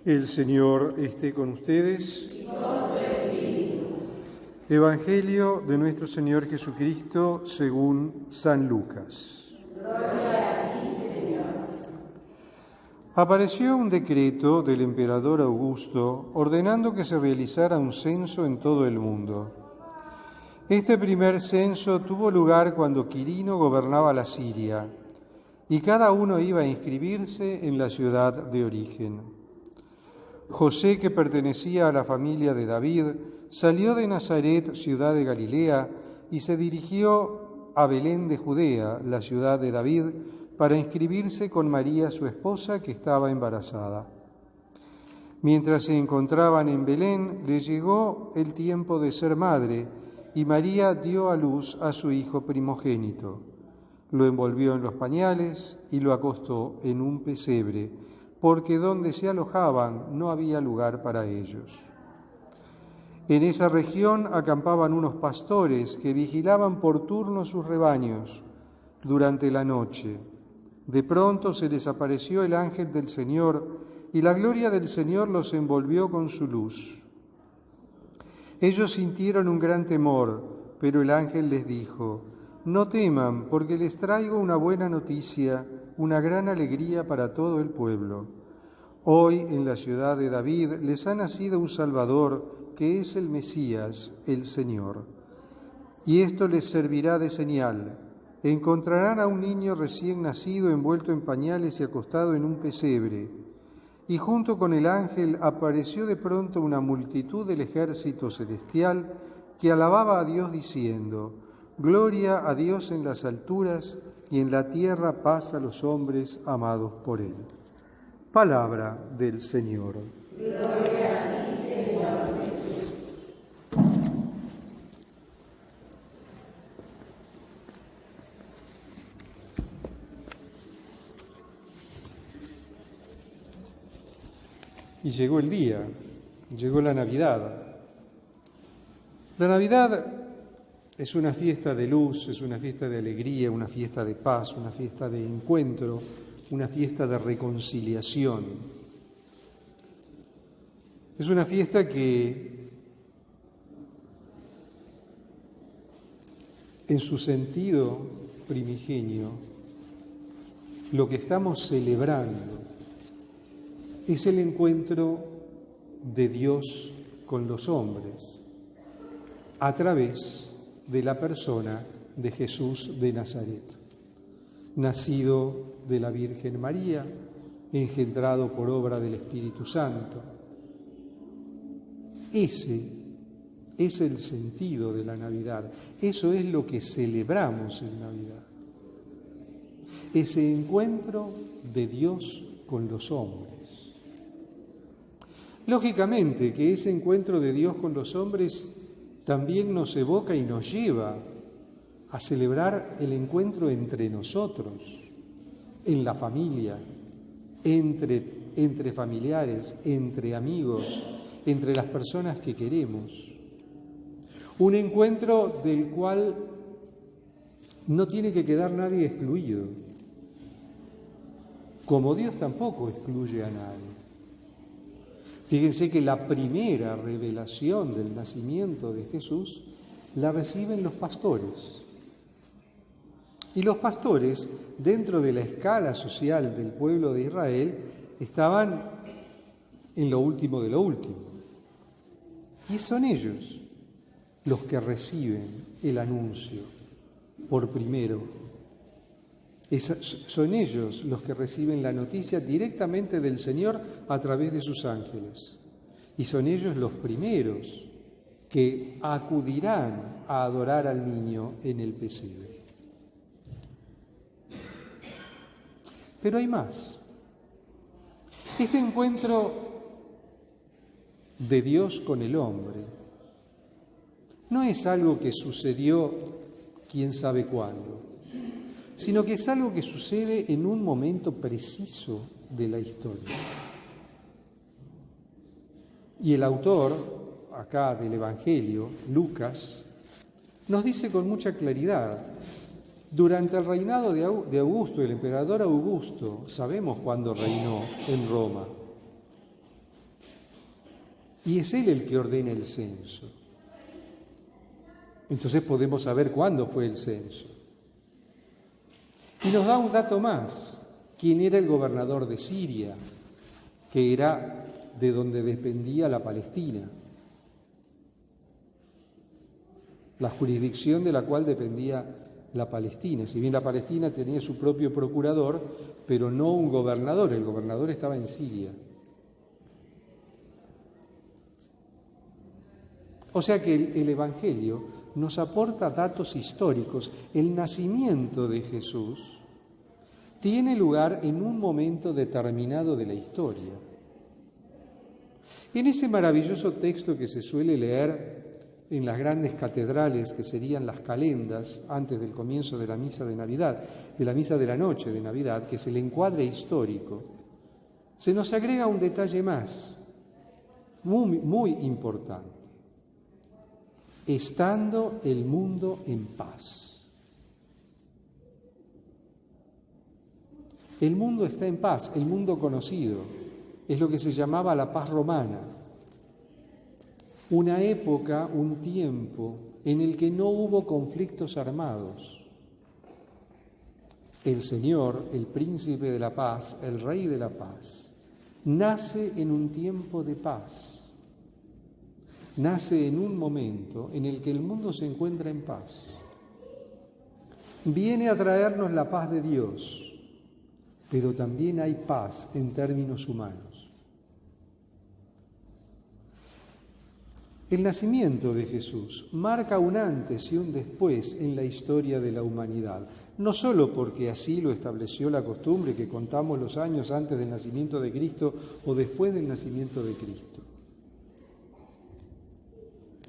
El Señor esté con ustedes. Evangelio de nuestro Señor Jesucristo según San Lucas. Gloria a ti, Señor. Apareció un decreto del emperador Augusto ordenando que se realizara un censo en todo el mundo. Este primer censo tuvo lugar cuando Quirino gobernaba la Siria, y cada uno iba a inscribirse en la ciudad de origen. José, que pertenecía a la familia de David, salió de Nazaret, ciudad de Galilea, y se dirigió a Belén de Judea, la ciudad de David, para inscribirse con María, su esposa, que estaba embarazada. Mientras se encontraban en Belén, le llegó el tiempo de ser madre, y María dio a luz a su hijo primogénito. Lo envolvió en los pañales y lo acostó en un pesebre, porque donde se alojaban no había lugar para ellos. En esa región acampaban unos pastores que vigilaban por turno sus rebaños durante la noche. De pronto se les apareció el ángel del Señor, y la gloria del Señor los envolvió con su luz. Ellos sintieron un gran temor, pero el ángel les dijo: «No teman, porque les traigo una buena noticia, una gran alegría para todo el pueblo. Hoy en la ciudad de David les ha nacido un Salvador, que es el Mesías, el Señor. Y esto les servirá de señal. Encontrarán a un niño recién nacido envuelto en pañales y acostado en un pesebre». Y junto con el ángel apareció de pronto una multitud del ejército celestial que alababa a Dios diciendo: «Gloria a Dios en las alturas y en la tierra paz a los hombres amados por Él». Palabra del Señor. Gloria a ti, Señor Jesús. Y llegó el día, llegó la Navidad. La Navidad es una fiesta de luz, es una fiesta de alegría, una fiesta de paz, una fiesta de encuentro, una fiesta de reconciliación. Es una fiesta que, en su sentido primigenio, lo que estamos celebrando es el encuentro de Dios con los hombres a través de la persona de Jesús de Nazaret, nacido de la Virgen María, engendrado por obra del Espíritu Santo. Ese es el sentido de la Navidad, eso es lo que celebramos en Navidad, ese encuentro de Dios con los hombres. Lógicamente que ese encuentro de Dios con los hombres también nos evoca y nos lleva a celebrar el encuentro entre nosotros, en la familia, entre familiares, entre amigos, entre las personas que queremos. Un encuentro del cual no tiene que quedar nadie excluido, como Dios tampoco excluye a nadie. Fíjense que la primera revelación del nacimiento de Jesús la reciben los pastores. Y los pastores, dentro de la escala social del pueblo de Israel, estaban en lo último de lo último. Y son ellos los que reciben el anuncio por primero. Son ellos los que reciben la noticia directamente del Señor a través de sus ángeles. Y son ellos los primeros que acudirán a adorar al niño en el pesebre. Pero hay más. Este encuentro de Dios con el hombre no es algo que sucedió quién sabe cuándo, sino que es algo que sucede en un momento preciso de la historia. Y el autor, acá del Evangelio, Lucas, nos dice con mucha claridad: durante el reinado de Augusto, el emperador Augusto, sabemos cuándo reinó en Roma, Y es Él el que ordena el censo. Entonces podemos saber cuándo fue el censo. Y nos da un dato más. ¿Quién era el gobernador de Siria? Que era de donde dependía la Palestina. La jurisdicción de la cual dependía la Palestina. Si bien la Palestina tenía su propio procurador, pero no un gobernador. El gobernador estaba en Siria. O sea que el Evangelio nos aporta datos históricos. El nacimiento de Jesús tiene lugar en un momento determinado de la historia. En ese maravilloso texto que se suele leer en las grandes catedrales, que serían las calendas, antes del comienzo de la misa de Navidad, de la misa de la noche de Navidad, que es el encuadre histórico, se nos agrega un detalle más, muy importante. Estando el mundo en paz. El mundo está en paz, el mundo conocido, es lo que se llamaba la paz romana. Una época, un tiempo en el que no hubo conflictos armados. El Señor, el príncipe de la paz, el rey de la paz, nace en un tiempo de paz. Nace en un momento en el que el mundo se encuentra en paz. Viene a traernos la paz de Dios, pero también hay paz en términos humanos. El nacimiento de Jesús marca un antes y un después en la historia de la humanidad, no solo porque así lo estableció la costumbre que contamos los años antes del nacimiento de Cristo o después del nacimiento de Cristo,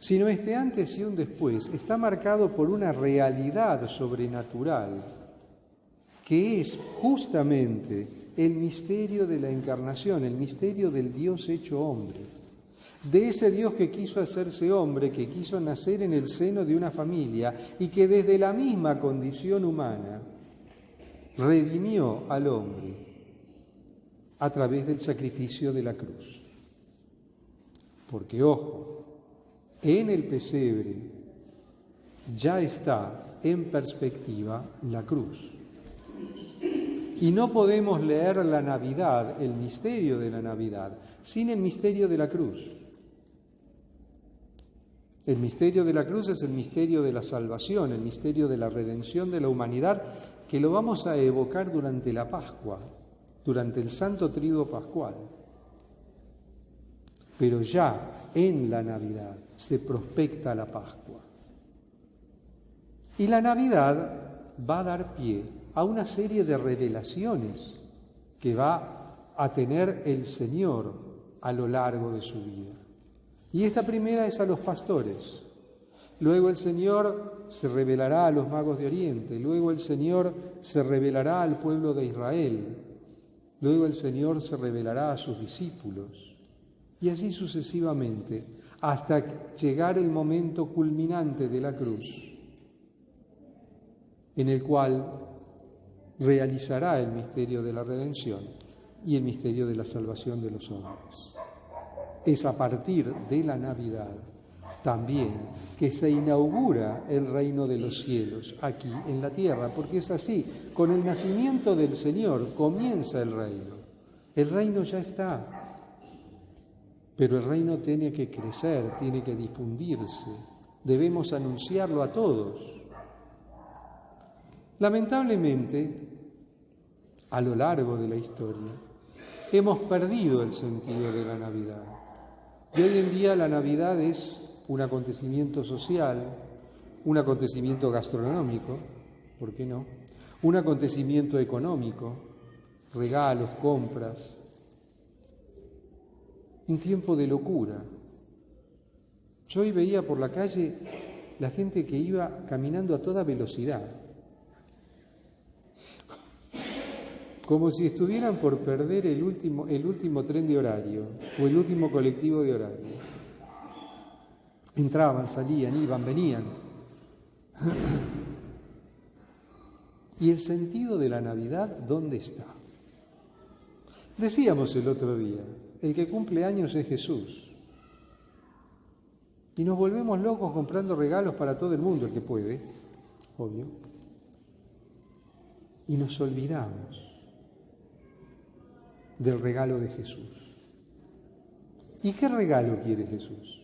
sino este antes y un después está marcado por una realidad sobrenatural que es justamente el misterio de la encarnación, el misterio del Dios hecho hombre, de ese Dios que quiso hacerse hombre, que quiso nacer en el seno de una familia y que desde la misma condición humana redimió al hombre a través del sacrificio de la cruz. Porque, ojo, en el pesebre ya está en perspectiva la cruz. Y no podemos leer la Navidad, el misterio de la Navidad, sin el misterio de la cruz. El misterio de la cruz es el misterio de la salvación, el misterio de la redención de la humanidad, que lo vamos a evocar durante la Pascua, durante el Santo Triduo Pascual. Pero ya en la Navidad se prospecta la Pascua. Y la Navidad va a dar pie a una serie de revelaciones que va a tener el Señor a lo largo de su vida. Y esta primera es a los pastores. Luego el Señor se revelará a los magos de Oriente. Luego el Señor se revelará al pueblo de Israel. Luego el Señor se revelará a sus discípulos. Y así sucesivamente, hasta llegar el momento culminante de la cruz, en el cual realizará el misterio de la redención y el misterio de la salvación de los hombres. Es a partir de la Navidad también que se inaugura el reino de los cielos aquí en la tierra, porque es así, con el nacimiento del Señor comienza el reino. El reino ya está. Pero el reino tiene que crecer, tiene que difundirse, debemos anunciarlo a todos. Lamentablemente, a lo largo de la historia, hemos perdido el sentido de la Navidad. Y hoy en día la Navidad es un acontecimiento social, un acontecimiento gastronómico, ¿por qué no? Un acontecimiento económico, regalos, compras. Un tiempo de locura. Yo hoy veía por la calle la gente que iba caminando a toda velocidad, como si estuvieran por perder el último tren de horario o el último colectivo de horario. Entraban, salían, iban, venían. ¿Y el sentido de la Navidad dónde está? Decíamos el otro día, el que cumple años es Jesús. Y nos volvemos locos comprando regalos para todo el mundo, el que puede, obvio. Y nos olvidamos del regalo de Jesús. ¿Y qué regalo quiere Jesús?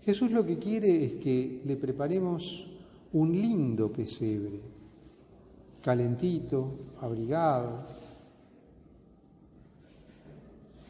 Jesús lo que quiere es que le preparemos un lindo pesebre, calentito, abrigado,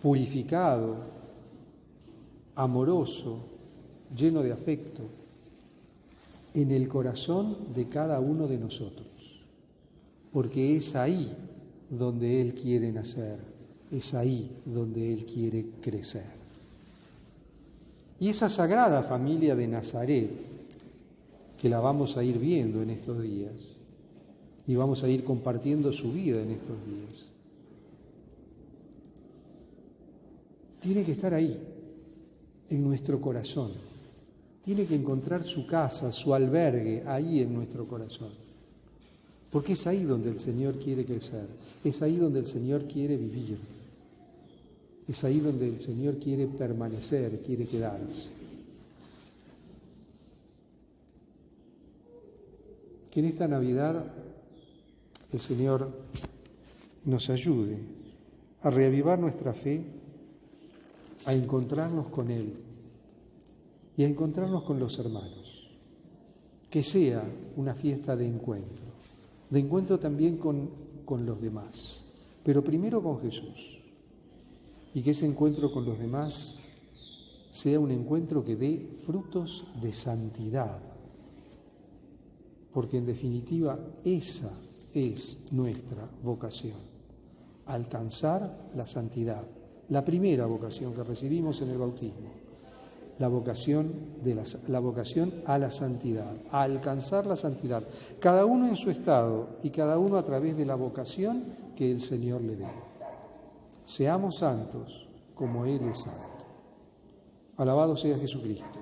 purificado, amoroso, lleno de afecto, en el corazón de cada uno de nosotros, porque es ahí donde Él quiere nacer, es ahí donde Él quiere crecer. Y esa sagrada familia de Nazaret, que la vamos a ir viendo en estos días, y vamos a ir compartiendo su vida en estos días, tiene que estar ahí, en nuestro corazón. Tiene que encontrar su casa, su albergue, ahí en nuestro corazón. Porque es ahí donde el Señor quiere crecer, es ahí donde el Señor quiere vivir, es ahí donde el Señor quiere permanecer, quiere quedarse. Que en esta Navidad el Señor nos ayude a reavivar nuestra fe, a encontrarnos con Él y a encontrarnos con los hermanos. Que sea una fiesta de encuentro también con los demás, pero primero con Jesús. Y que ese encuentro con los demás sea un encuentro que dé frutos de santidad, porque en definitiva esa es nuestra vocación, alcanzar la santidad. La primera vocación que recibimos en el bautismo, la vocación a la santidad, a alcanzar la santidad, cada uno en su estado y cada uno a través de la vocación que el Señor le dé. Seamos santos como Él es santo. Alabado sea Jesucristo.